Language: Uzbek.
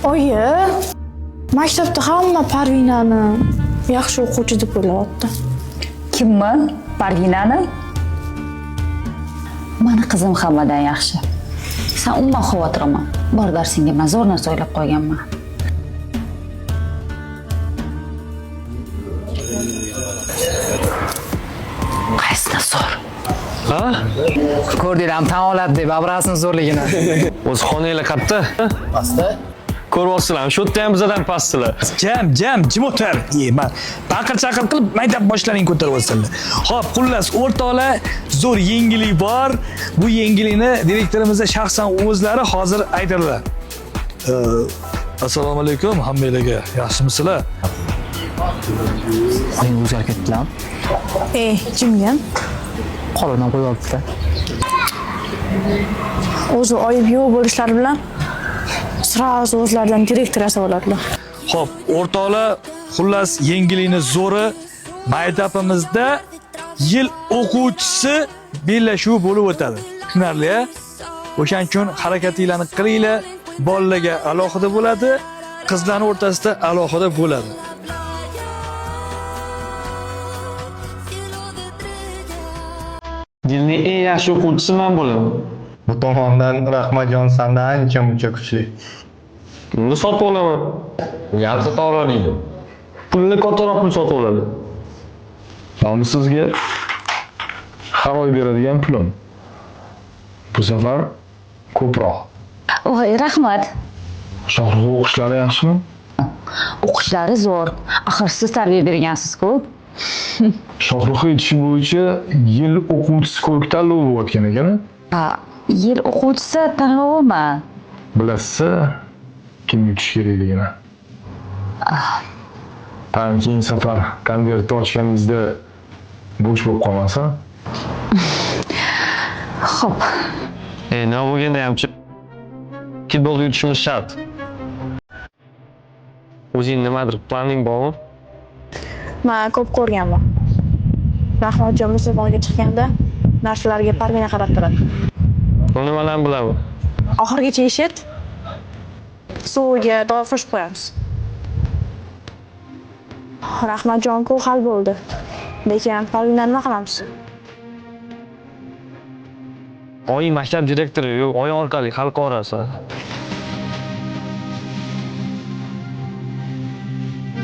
Oyi, maktabda hamma Parvinani yaxshi o'quvchi deb o'ylayapti. Kimmi? Parvinani? Mani qizim hammadan yaxshi. Sen umuman xavotir olma. Bor darsingga men zo'r narsa o'ylab qo'yganman. Qaysidan zo'r? Ha? Ko'rdinglarmi, tan oladi deb abrasini zo'rligini. O'z xonanglar qayerda? Pastda. Ko'ryapsizlarmi? Shu yerda ham bizdan pastdilar. Jim o'tir. Men baqir-chaqir qilib mayda boshlaring ko'tarib olsanlar. Xo'p, xullas, o'rtoqlar, zo'r yengillik bor. Bu yengillikni direktorimizga shaxsan o'zlari hozir aytadilar. Assalomu alaykum hammalarga. Yaxshimisizlar? Men o'zgarib ketdilar. Jimgan. Qo'limdan qo'yib olibdi. O'zi oyib yo'q bo'lishlari bilan sразу o'zlaridan direktor yasab oladilar. Xo'p, o'rtoqlar, xullas yengillikni zo'ri maktabimizda yil o'quvchisi bellashuvi bo'lib o'tadi. Tushunarli-a? O'shaning uchun harakatinglarni qilinglar. Bolalarga alohida bo'ladi, qizlarning o'rtasida alohida bo'ladi. Yilning eng yaxshi o'quvchisi men bo'laman. Bu tomondan Rahmatjon sanda ancha-muncha kuchli. Pulni sotib olaman. Yarqi tavlaniydi. Pulni kattaroq pul sotib oladi. Mana sizga har oy beradigan pulim. Bu safar ko'proq. Voy, rahmat. Shohruh o'qishlari yaxshimi? O'qishlari zo'r. Axir siz tarbiya bergansiz-ku. Shohruh aytishi bo'yicha yil o'quvchisi ko'rik tanlovi bo'layotgan ekan. Yil o'quvchisi tanlovimi? Bilasiz, kim yutish kerakligini. Keyingi safar konvertni ochganingizda bo'sh bo'lib qolmasa. Xo'p. Nima bo'lganda ham futbolda yutishimiz shart. O'zing nimadir planing bormi? Men ko'p ko'rganman. Rahmatjon musobaqaga chiqqanda narsalarga Parvina qarab turadi. Bu nimalarni bilaman? Oxirgacha eshit. Suviga dori qo'shib qo'yamiz. Rahmatjon-ku hal bo'ldi. Lekin Parvinani nima qilamiz? Oy maktab direktori yo'q, oy orqali hal qilasiz.